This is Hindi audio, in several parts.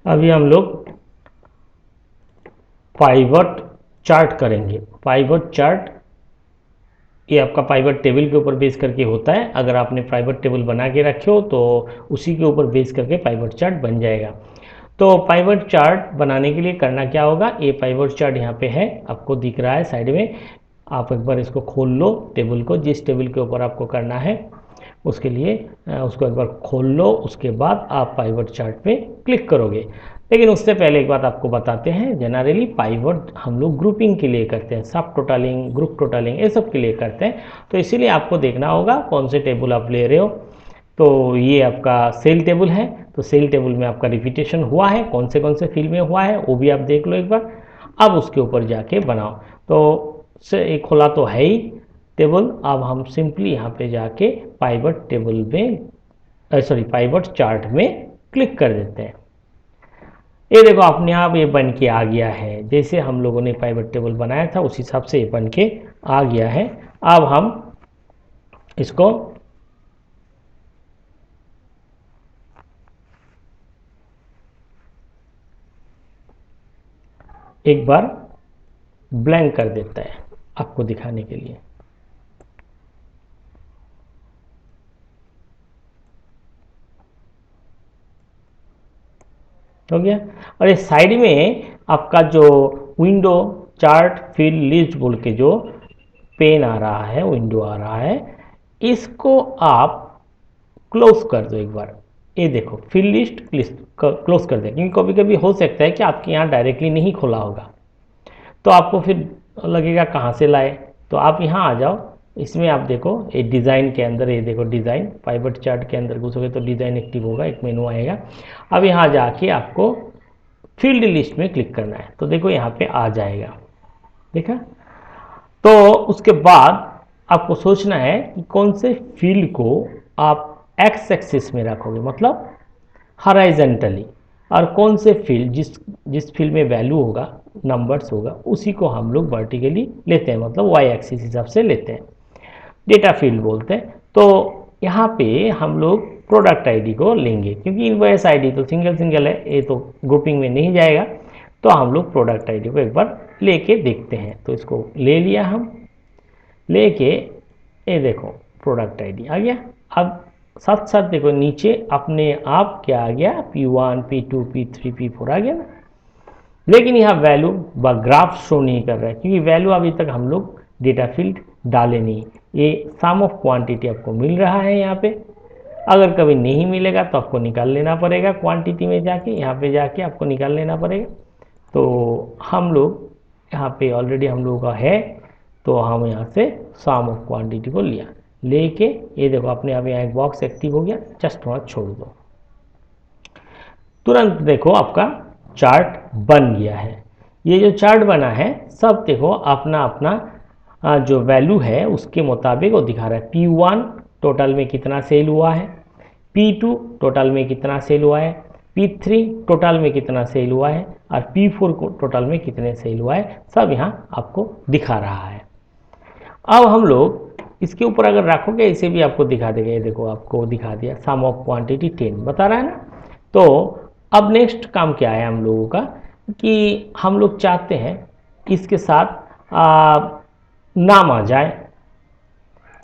अभी हम लोग पाइवट चार्ट करेंगे। पाइवट चार्ट ये आपका पाइवट टेबल के ऊपर बेस करके होता है। अगर आपने पाइवट टेबल बना के रखे हो तो उसी के ऊपर बेस करके पाइवट चार्ट बन जाएगा। तो पाइवट चार्ट बनाने के लिए करना क्या होगा, ये पाइवट चार्ट यहाँ पे है, आपको दिख रहा है साइड में। आप एक बार इसको खोल लो टेबल को, जिस टेबल के ऊपर आपको करना है उसके लिए उसको एक बार खोल लो। उसके बाद आप पाइवट चार्ट पे क्लिक करोगे। लेकिन उससे पहले एक बात आपको बताते हैं, जनरली पाइवट हम लोग ग्रुपिंग के लिए करते हैं, सब टोटलिंग, ग्रुप टोटलिंग, ये सब के लिए करते हैं। तो इसीलिए आपको देखना होगा कौन से टेबल आप ले रहे हो। तो ये आपका सेल टेबल है, तो सेल टेबल में आपका रिपीटेशन हुआ है, कौन से फील्ड में हुआ है वो भी आप देख लो एक बार। अब उसके ऊपर जाके बनाओ। तो से एक खुला तो है ही टेबल। अब हम सिंपली यहाँ पे जाके पाइवट टेबल में सॉरी पाइवट चार्ट में क्लिक कर देते हैं। ये देखो अपने आप ये बन के आ गया है, जैसे हम लोगों ने पाइवट टेबल बनाया था उस हिसाब से ये बन के आ गया है। अब हम इसको एक बार ब्लैंक कर देता है आपको दिखाने के लिए। हो गया। और ये साइड में आपका जो विंडो चार्ट फील्ड लिस्ट बोल के जो पेन आ रहा है, विंडो आ रहा है, इसको आप क्लोज कर दो एक बार। ये देखो फील्ड लिस्ट क्लोज कर दे, क्योंकि कभी कभी हो सकता है कि आपके यहाँ डायरेक्टली नहीं खोला होगा, तो आपको फिर लगेगा कहाँ से लाए। तो आप यहाँ आ जाओ, इसमें आप देखो ये डिज़ाइन के अंदर, ये देखो डिज़ाइन, पाइवट चार्ट के अंदर घुसोगे तो डिज़ाइन एक्टिव होगा, एक मेनू आएगा। अब यहाँ जाके आपको फील्ड लिस्ट में क्लिक करना है, तो देखो यहाँ पे आ जाएगा, देखा। तो उसके बाद आपको सोचना है कि कौन से फील्ड को आप एक्स एक्सिस में रखोगे, मतलब हॉराइजेंटली, और कौन से फील्ड जिस फील्ड में वैल्यू होगा, नंबर्स होगा, उसी को हम लोग वर्टिकली लेते हैं, मतलब वाई एक्सिस हिसाब से लेते हैं, डेटा फील्ड बोलते हैं। तो यहाँ पे हम लोग प्रोडक्ट आईडी को लेंगे, क्योंकि इनवॉइस आईडी तो सिंगल सिंगल है, ये तो ग्रुपिंग में नहीं जाएगा। तो हम लोग प्रोडक्ट आईडी को एक बार लेके देखते हैं। तो इसको ले लिया हम, लेके ये देखो प्रोडक्ट आईडी आ गया। अब साथ साथ देखो नीचे अपने आप क्या आ गया, P1 P2 P3 P4 आ गया ना। लेकिन यहाँ वैल्यू ग्राफ शो नहीं कर रहा है, क्योंकि वैल्यू अभी तक हम लोग डेटा फील्ड डाले नहीं। ये सम ऑफ क्वांटिटी आपको मिल रहा है यहाँ पे। अगर कभी नहीं मिलेगा तो आपको निकाल लेना पड़ेगा, क्वांटिटी में जाके यहाँ पे जाके आपको निकाल लेना पड़ेगा। तो हम लोग यहाँ पे ऑलरेडी हम लोगों का है, तो हम यहाँ से सम ऑफ क्वांटिटी को लिया, लेके ये देखो अपने आप यहाँ एक बॉक्स एक्टिव हो गया, जस्ट वहाँ छोड़ दो, तुरंत देखो आपका चार्ट बन गया है। ये जो चार्ट बना है सब देखो अपना अपना जो वैल्यू है उसके मुताबिक वो दिखा रहा है। P1 टोटल में कितना सेल हुआ है, P2 टोटल में कितना सेल हुआ है, P3 टोटल में कितना सेल हुआ है, और P4 को टोटल में कितने सेल हुआ है, सब यहाँ आपको दिखा रहा है। अब हम लोग इसके ऊपर अगर रखोगे इसे भी आपको दिखा देगा। ये देखो आपको दिखा दिया, सम ऑफ क्वांटिटी 10 बता रहा है ना। तो अब नेक्स्ट काम क्या है हम लोगों का, कि हम लोग चाहते हैं इसके साथ नाम आ जाए।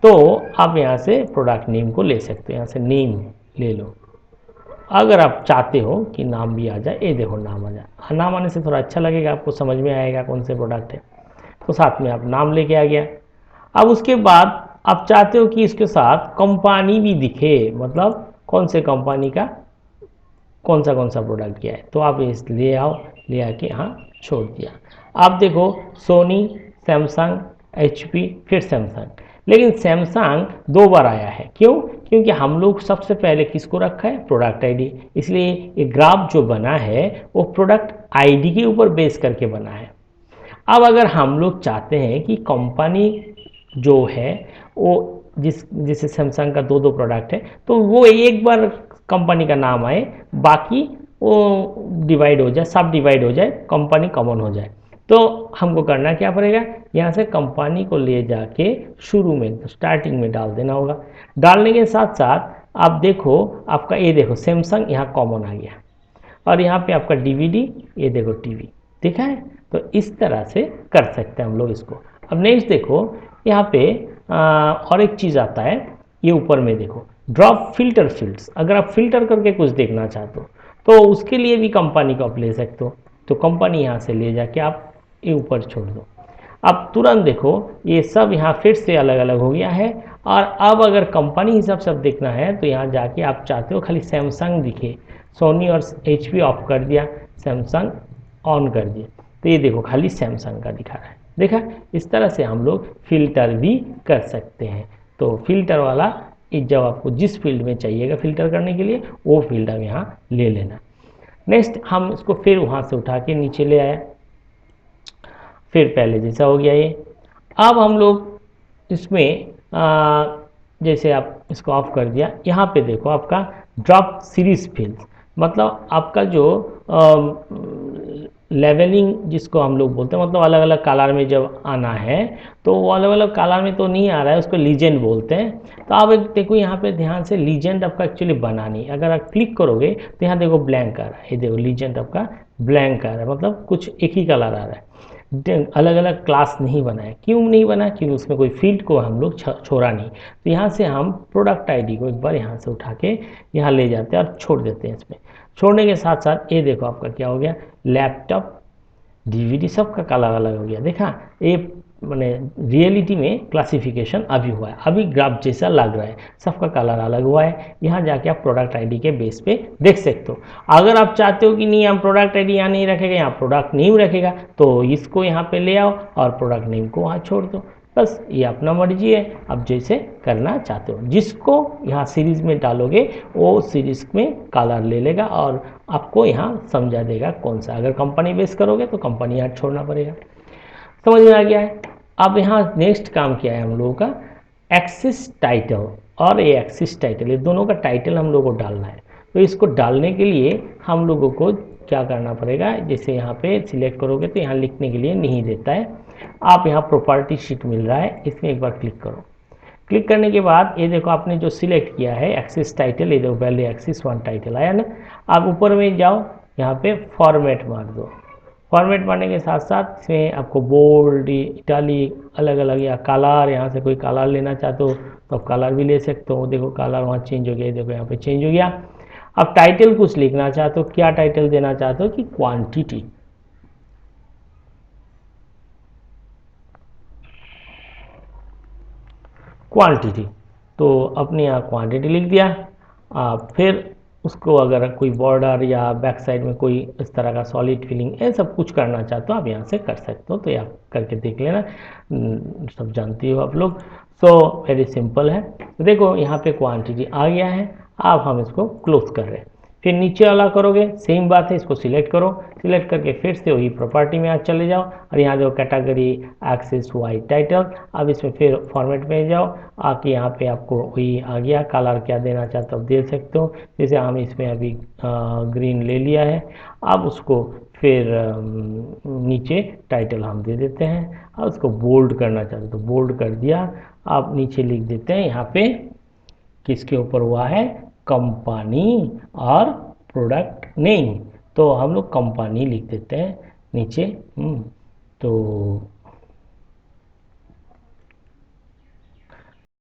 तो आप यहाँ से प्रोडक्ट नेम को ले सकते हो, यहाँ से नेम ले लो। अगर आप चाहते हो कि नाम भी आ जाए, ये देखो नाम आ जाए, नाम आने से थोड़ा अच्छा लगेगा, आपको समझ में आएगा कौन से प्रोडक्ट है। तो साथ में आप नाम लेके आ गया। अब उसके बाद आप चाहते हो कि इसके साथ कंपनी भी दिखे, मतलब कौन से कंपनी का कौन सा प्रोडक्ट किया है, तो आप इस ले आओ, ले आके हाँ छोड़ दिया। आप देखो सोनी, सैमसंग, HP, फिर सैमसंग। लेकिन सैमसंग 2 बार आया है, क्यों? क्योंकि हम लोग सबसे पहले किसको रखा है, प्रोडक्ट आईडी। इसलिए ये ग्राफ जो बना है वो प्रोडक्ट आईडी के ऊपर बेस करके बना है। अब अगर हम लोग चाहते हैं कि कंपनी जो है वो जैसे सैमसंग का 2 प्रोडक्ट है, तो वो एक बार कंपनी का नाम आए, बाकी वो डिवाइड हो जाए, सब डिवाइड हो जाए, कंपनी कॉमन हो जाए। तो हमको करना क्या पड़ेगा, यहाँ से कंपनी को ले जाके शुरू में स्टार्टिंग में डाल देना होगा। डालने के साथ साथ आप देखो आपका ये देखो सैमसंग यहाँ कॉमन आ गया। और यहाँ पे आपका डीवीडी, ये देखो टीवी, देखा है। तो इस तरह से कर सकते हैं हम लोग इसको। अब नेक्स्ट देखो यहाँ पे और एक चीज़ आता है, ये ऊपर में देखो ड्रॉप फिल्टर फील्ड्स। अगर आप फिल्टर करके कुछ देखना चाहते हो तो उसके लिए भी कंपनी को आप ले सकते हो। तो कंपनी यहाँ से ले जाके आप ये ऊपर छोड़ दो। अब तुरंत देखो ये सब यहाँ फिर से अलग अलग हो गया है। और अब अगर कंपनी हिसाब से देखना है तो यहाँ जाके आप चाहते हो खाली सैमसंग दिखे, सोनी और HP ऑफ कर दिया, सैमसंग ऑन कर दिया, तो ये देखो खाली सैमसंग का दिखा रहा है। देखा, इस तरह से हम लोग फिल्टर भी कर सकते हैं। तो फिल्टर वाला जब आपको जिस फील्ड में चाहिएगा फिल्टर करने के लिए वो फील्ड हम यहाँ ले लेना। नेक्स्ट हम इसको फिर वहाँ से उठा के नीचे ले आया, फिर पहले जैसा हो गया ये। अब हम लोग इसमें जैसे आप इसको ऑफ कर दिया, यहाँ पे देखो आपका ड्रॉप सीरीज फील्ड, मतलब आपका जो लेवलिंग जिसको हम लोग बोलते हैं, मतलब अलग अलग कलर में जब आना है तो वो अलग अलग कलर में तो नहीं आ रहा है, उसको लीजेंड बोलते हैं। तो आप एक देखो यहाँ पे ध्यान से, लीजेंड आपका एक्चुअली बना नहीं, अगर आप क्लिक करोगे तो यहाँ देखो ब्लैंक आ रहा है, ये देखो लीजेंड आपका ब्लैंक आ रहा है, मतलब कुछ एक ही कलर आ रहा है, अलग अलग क्लास नहीं बना है। क्यों नहीं बना? क्योंकि उसमें कोई फील्ड को हम लोग छोड़ा नहीं। तो यहाँ से हम प्रोडक्ट आईडी को एक बार यहाँ से उठा के यहाँ ले जाते हैं और छोड़ देते हैं इसमें। छोड़ने के साथ साथ ये देखो आपका क्या हो गया, लैपटॉप डीवीडी सबका कलर अलग हो गया। देखा, ये मैंने रियलिटी में क्लासिफिकेशन अभी हुआ है, अभी ग्राफ जैसा लग रहा है, सबका कलर अलग हुआ है। यहाँ जाके आप प्रोडक्ट आईडी के बेस पे देख सकते हो। अगर आप चाहते हो कि नहीं हम प्रोडक्ट आईडी यहाँ नहीं रखेगा, यहाँ प्रोडक्ट नेम रखेगा, तो इसको यहाँ पे ले आओ और प्रोडक्ट नेम को वहाँ छोड़ दो, बस ये अपना मर्जी है, आप जैसे करना चाहते हो। जिसको यहाँ सीरीज में डालोगे वो सीरीज में कलर ले लेगा और आपको यहाँ समझा देगा कौन सा। अगर कंपनी बेस करोगे तो कंपनी यहाँ छोड़ना पड़ेगा। समझ में आ गया है। अब यहाँ नेक्स्ट काम किया है हम लोगों का, एक्सिस टाइटल और ये एक्सिस टाइटल, ये दोनों का टाइटल हम लोगों को डालना है। तो इसको डालने के लिए हम लोगों को क्या करना पड़ेगा, जैसे यहाँ पे सिलेक्ट करोगे तो यहाँ लिखने के लिए नहीं देता है, आप यहाँ प्रॉपर्टी शीट मिल रहा है, इसमें एक बार क्लिक करो। क्लिक करने के बाद ये देखो आपने जो सिलेक्ट किया है एक्सिस टाइटल, ये देखो पहले एक्सिस 1 टाइटल आया ना। आप ऊपर में जाओ, यहाँ पे फॉर्मेट मार दो। फॉर्मेट मारने के साथ साथ इसमें आपको बोल्ड, इटालिक अलग अलग, या कलर, यहाँ से कोई कलर लेना चाहते हो तो आप कलर भी ले सकते हो। देखो कलर वहाँ चेंज हो गया, देखो यहाँ पे चेंज हो गया। अब टाइटल कुछ लिखना चाहते हो, क्या टाइटल देना चाहते हो कि क्वांटिटी, क्वांटिटी, तो अपने यहाँ क्वांटिटी लिख दिया। फिर उसको अगर कोई बॉर्डर या बैक साइड में कोई इस तरह का सॉलिड फिलिंग ये सब कुछ करना चाहते हो आप यहाँ से कर सकते हो। तो ये आप करके देख लेना, सब जानती हो आप लोग। सो वेरी सिंपल है। देखो यहाँ पे क्वांटिटी आ गया है। अब हम इसको क्लोज कर रहे हैं। फिर नीचे वाला करोगे सेम बात है, इसको सिलेक्ट करो, सिलेक्ट करके फिर से वही प्रॉपर्टी में आज चले जाओ और यहाँ जो कैटेगरी एक्सिस वाई टाइटल, अब इसमें फिर फॉर्मेट में जाओ, आके यहाँ पे आपको वही आ गया, कलर क्या देना चाहते हो आप दे सकते हो। जैसे हम इसमें अभी ग्रीन ले लिया है, अब उसको फिर नीचे टाइटल हम दे देते हैं। अब उसको बोल्ड करना चाहते तो बोल्ड कर दिया। आप नीचे लिख देते हैं यहाँ पे किसके ऊपर हुआ है, कंपनी और प्रोडक्ट नेम, तो हम लोग कंपनी लिख देते हैं नीचे। तो